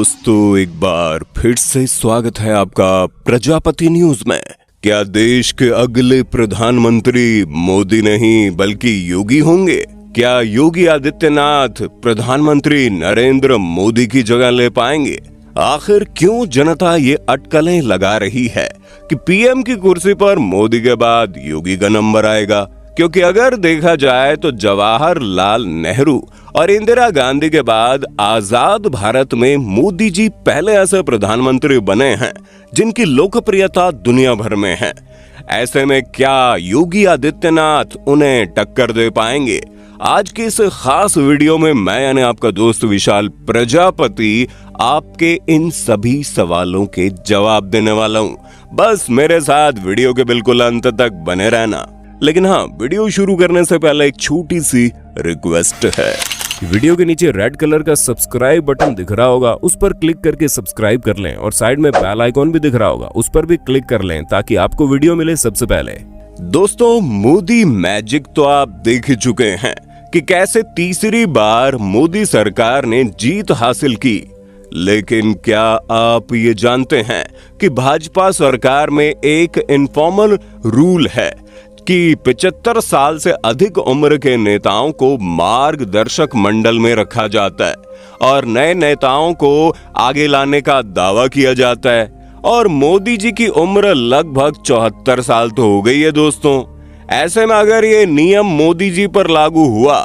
दोस्तों, एक बार फिर से स्वागत है आपका प्रजापति न्यूज में। क्या देश के अगले प्रधानमंत्री मोदी नहीं बल्कि योगी होंगे? क्या योगी आदित्यनाथ प्रधानमंत्री नरेंद्र मोदी की जगह ले पाएंगे? आखिर क्यों जनता ये अटकलें लगा रही है कि पीएम की कुर्सी पर मोदी के बाद योगी का नंबर आएगा? क्योंकि अगर देखा जाए तो जवाहरलाल नेहरू और इंदिरा गांधी के बाद आजाद भारत में मोदी जी पहले ऐसे प्रधानमंत्री बने हैं जिनकी लोकप्रियता दुनिया भर में है। ऐसे में क्या योगी आदित्यनाथ उन्हें टक्कर दे पाएंगे? आज के इस खास वीडियो में मैं यानी आपका दोस्त विशाल प्रजापति आपके इन सभी सवालों के जवाब देने वाला हूँ। बस मेरे साथ वीडियो के बिल्कुल अंत तक बने रहना। लेकिन हाँ, वीडियो शुरू करने से पहले एक छोटी सी रिक्वेस्ट है। वीडियो के नीचे रेड कलर का सब्सक्राइब बटन दिख रहा होगा, उस पर क्लिक करके सब्सक्राइब कर लें और साइड में बेल आइकॉन भी दिख रहा होगा, उस पर भी क्लिक कर लें ताकि आपको वीडियो मिले सबसे पहले। दोस्तों, मोदी मैजिक तो आप देख ही चुके हैं कि कैसे तीसरी बार मोदी सरकार ने जीत हासिल की। लेकिन क्या आप ये जानते हैं कि भाजपा सरकार में एक इनफॉर्मल रूल है कि 75 साल से अधिक उम्र के नेताओं को मार्गदर्शक मंडल में रखा जाता है और नए नेताओं को आगे लाने का दावा किया जाता है। और मोदी जी की उम्र लगभग 74 साल तो हो गई है दोस्तों। ऐसे में अगर ये नियम मोदी जी पर लागू हुआ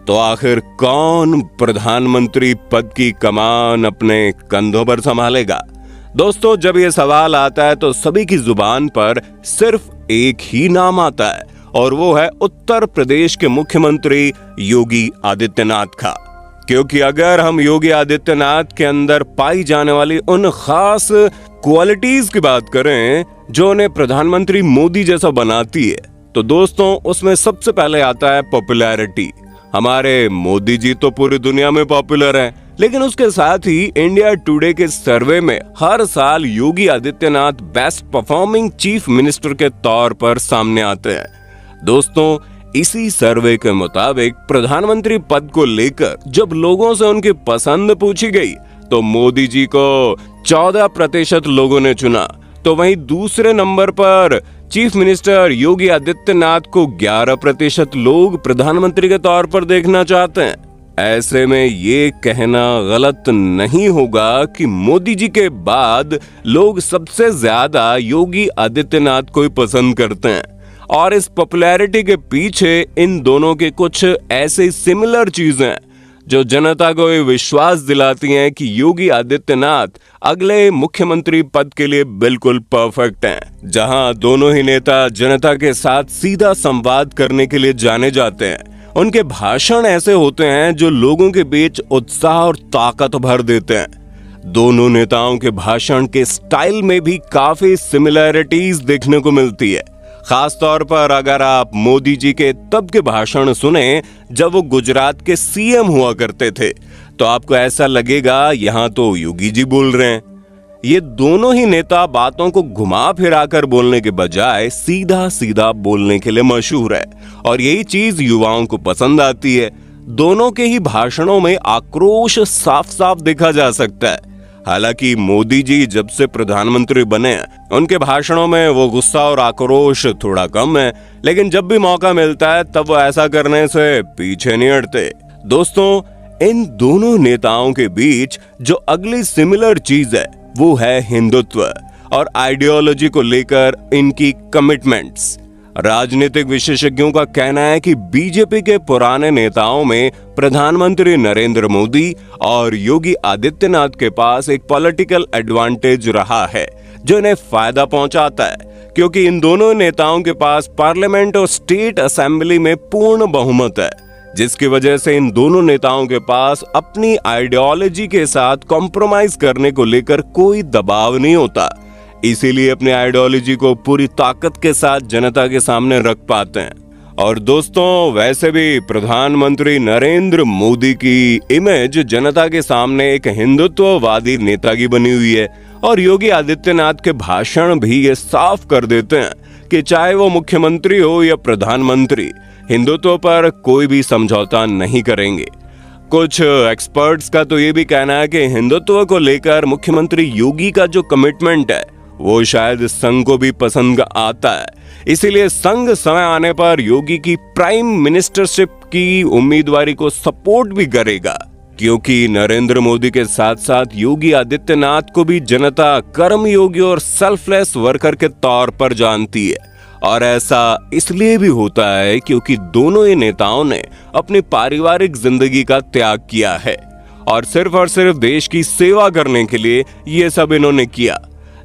तो आखिर कौन प्रधानमंत्री पद की कमान अपने कंधों पर संभालेगा? दोस्तों, जब ये सवाल आता है तो सभी की जुबान पर सिर्फ एक ही नाम आता है और वो है उत्तर प्रदेश के मुख्यमंत्री योगी आदित्यनाथ का। क्योंकि अगर हम योगी आदित्यनाथ के अंदर पाई जाने वाली उन खास क्वालिटीज की बात करें जो उन्हें प्रधानमंत्री मोदी जैसा बनाती है, तो दोस्तों उसमें सबसे पहले आता है पॉपुलैरिटी। हमारे मोदी जी तो पूरी दुनिया में पॉपुलर हैं, लेकिन उसके साथ ही इंडिया टुडे के सर्वे में हर साल Yogi Adityanath best performing chief minister के तौर पर सामने आते हैं। दोस्तों, इसी सर्वे के मुताबिक प्रधानमंत्री पद को लेकर जब लोगों से उनकी पसंद पूछी गई तो मोदी जी को 14% लोगों ने चुना, तो वहीं दूसरे नंबर पर चीफ मिनिस्टर योगी आदित्यनाथ को 11% लोग प्रधानमंत्री के तौर पर देखना चाहते हैं। ऐसे में ये कहना गलत नहीं होगा कि मोदी जी के बाद लोग सबसे ज्यादा योगी आदित्यनाथ को ही पसंद करते हैं। और इस पॉपुलैरिटी के पीछे इन दोनों के कुछ ऐसे सिमिलर चीजें जो जनता को ये विश्वास दिलाती हैं कि योगी आदित्यनाथ अगले मुख्यमंत्री पद के लिए बिल्कुल परफेक्ट हैं। जहां दोनों ही नेता जनता के साथ सीधा संवाद करने के लिए जाने जाते हैं। उनके भाषण ऐसे होते हैं जो लोगों के बीच उत्साह और ताकत भर देते हैं। दोनों नेताओं के भाषण के स्टाइल में भी काफी सिमिलैरिटीज देखने को मिलती है। खास तौर पर अगर आप मोदी जी के तब के भाषण सुने जब वो गुजरात के सीएम हुआ करते थे, तो आपको ऐसा लगेगा यहाँ तो योगी जी बोल रहे हैं। ये दोनों ही नेता बातों को घुमा फिरा कर बोलने के बजाय सीधा सीधा बोलने के लिए मशहूर है और यही चीज युवाओं को पसंद आती है। दोनों के ही भाषणों में आक्रोश साफ साफ देखा जा सकता है। हालांकि मोदी जी जब से प्रधानमंत्री बने उनके भाषणों में वो गुस्सा और आक्रोश थोड़ा कम है, लेकिन जब भी मौका मिलता है तब वो ऐसा करने से पीछे नहीं हटते। दोस्तों, इन दोनों नेताओं के बीच जो अगली सिमिलर चीज है वो है हिंदुत्व और आइडियोलॉजी को लेकर इनकी कमिटमेंट्स। राजनीतिक विशेषज्ञों का कहना है कि बीजेपी के पुराने नेताओं में प्रधानमंत्री नरेंद्र मोदी और योगी आदित्यनाथ के पास एक पॉलिटिकल एडवांटेज रहा है जो इन्हें फायदा पहुंचाता है, क्योंकि इन दोनों नेताओं के पास पार्लियामेंट और स्टेट असेंबली में पूर्ण बहुमत है, जिसकी वजह से इन दोनों नेताओं के पास अपनी आइडियोलॉजी के साथ कॉम्प्रोमाइज करने को लेकर कोई दबाव नहीं होता। इसीलिए अपनी आइडियोलॉजी को पूरी ताकत के साथ जनता के सामने रख पाते हैं। और दोस्तों, वैसे भी प्रधानमंत्री नरेंद्र मोदी की इमेज जनता के सामने एक हिंदुत्ववादी नेता की बनी हुई है और योगी आदित्यनाथ के भाषण भी ये साफ कर देते हैं कि चाहे वो मुख्यमंत्री हो या प्रधानमंत्री, हिंदुत्व पर कोई भी समझौता नहीं करेंगे। कुछ एक्सपर्ट्स का तो ये भी कहना है कि हिंदुत्व को लेकर मुख्यमंत्री योगी का जो कमिटमेंट है वो शायद संघ को भी पसंद आता है, इसीलिए संघ समय आने पर योगी की प्राइम मिनिस्टरशिप की उम्मीदवारी को सपोर्ट भी करेगा, क्योंकि नरेंद्र मोदी के साथ साथ योगी आदित्यनाथ को भी जनता कर्मयोगी और सेल्फलेस वर्कर के तौर पर जानती है। और ऐसा इसलिए भी होता है क्योंकि दोनों ही नेताओं ने अपनी पारिवारिक जिंदगी का त्याग किया है और सिर्फ देश की सेवा करने के लिए ये सब इन्होंने किया।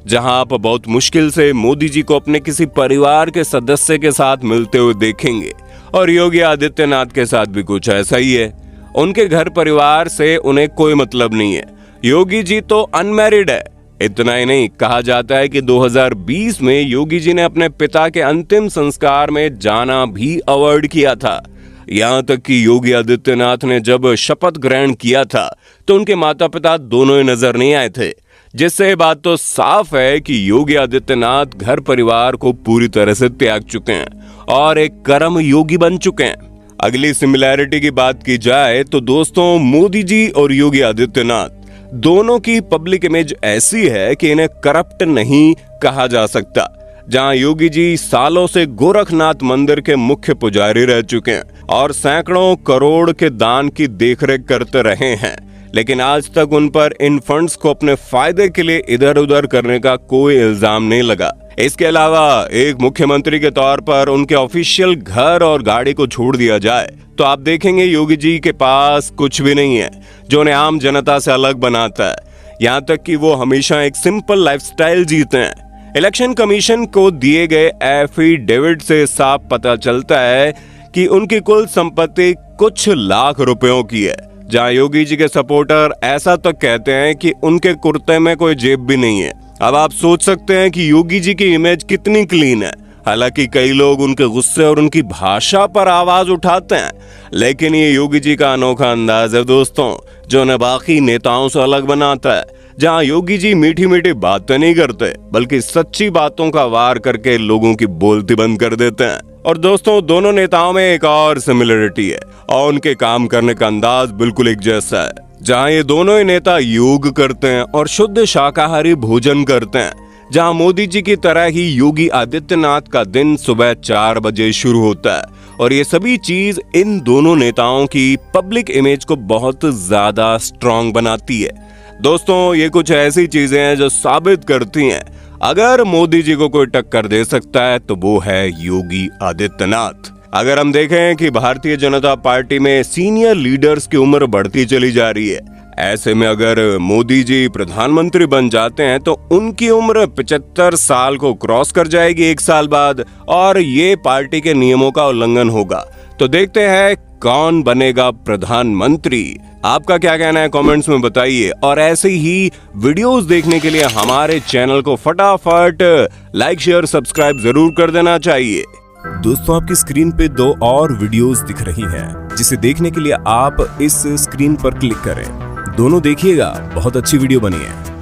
जहां आप बहुत मुश्किल से मोदी जी को अपने किसी परिवार के सदस्य के साथ मिलते हुए देखेंगे, और योगी आदित्यनाथ के साथ भी कुछ ऐसा ही है। उनके घर परिवार से उन्हें कोई मतलब नहीं है। योगी जी तो अनमैरिड है। इतना ही नहीं, कहा जाता है कि 2020 में योगी जी ने अपने पिता के अंतिम संस्कार में जाना भी अवॉइड किया था। यहाँ तक कि योगी आदित्यनाथ ने जब शपथ ग्रहण किया था तो उनके माता पिता दोनों ही नजर नहीं आए थे, जिससे बात तो साफ है कि योगी आदित्यनाथ घर परिवार को पूरी तरह से त्याग चुके हैं और एक कर्म योगी बन चुके हैं। अगली सिमिलैरिटी की बात की जाए तो दोस्तों, मोदी जी और योगी आदित्यनाथ दोनों की पब्लिक इमेज ऐसी है कि इन्हें करप्ट नहीं कहा जा सकता। जहां योगी जी सालों से गोरखनाथ मंदिर के मुख्य पुजारी रह चुके हैं और सैकड़ों करोड़ के दान की देखरेख करते रहे हैं, लेकिन आज तक उन पर इन फंड्स को अपने फायदे के लिए इधर उधर करने का कोई इल्जाम नहीं लगा। इसके अलावा एक मुख्यमंत्री के तौर पर उनके ऑफिशियल घर और गाड़ी को छोड़ दिया जाए तो आप देखेंगे योगी जी के पास कुछ भी नहीं है जो उन्हें आम जनता से अलग बनाता है। यहाँ तक कि वो हमेशा एक सिंपल लाइफस्टाइल जीते हैं। इलेक्शन कमीशन को दिए गए एफिडेविट से साफ पता चलता है कि उनकी कुल संपत्ति कुछ लाख रुपयों की है, जहां योगी जी के सपोर्टर ऐसा तक कहते हैं कि उनके कुर्ते में कोई जेब भी नहीं है। अब आप सोच सकते हैं कि योगी जी की इमेज कितनी क्लीन है। हालांकि कई लोग उनके गुस्से और उनकी भाषा पर आवाज उठाते हैं, लेकिन ये योगी जी का अनोखा अंदाज है दोस्तों, जो उन्हें बाकी नेताओं से अलग बनाता है। जहां योगी जी मीठी मीठी बातें नहीं करते, बल्कि सच्ची बातों का वार करके लोगों की बोलती बंद कर देते हैं। और दोस्तों, दोनों नेताओं में एक और सिमिलरिटी है और उनके काम करने का अंदाज बिल्कुल एक जैसा है। जहां ये दोनों ही नेता योग करते हैं और शुद्ध शाकाहारी भोजन करते हैं, जहां मोदी जी की तरह ही योगी आदित्यनाथ का दिन सुबह 4 बजे शुरू होता है। और ये सभी चीज इन दोनों नेताओं की पब्लिक इमेज को बहुत ज्यादा स्ट्रॉन्ग बनाती है। दोस्तों, ये कुछ ऐसी चीजें हैं जो साबित करती हैं अगर मोदी जी को कोई टक्कर दे सकता है तो वो है योगी आदित्यनाथ। अगर हम देखें कि भारतीय जनता पार्टी में सीनियर लीडर्स की उम्र बढ़ती चली जा रही है, ऐसे में अगर मोदी जी प्रधानमंत्री बन जाते हैं तो उनकी उम्र 75 साल को क्रॉस कर जाएगी 1 साल बाद, और ये पार्टी के नियमों का उल्लंघन होगा। तो देखते हैं कौन बनेगा प्रधानमंत्री। आपका क्या कहना है कमेंट्स में बताइए, और ऐसे ही वीडियोस देखने के लिए हमारे चैनल को फटाफट लाइक शेयर सब्सक्राइब जरूर कर देना चाहिए। दोस्तों, आपकी स्क्रीन पे 2 और वीडियोस दिख रही हैं, जिसे देखने के लिए आप इस स्क्रीन पर क्लिक करें। दोनों देखिएगा, बहुत अच्छी वीडियो बनी है।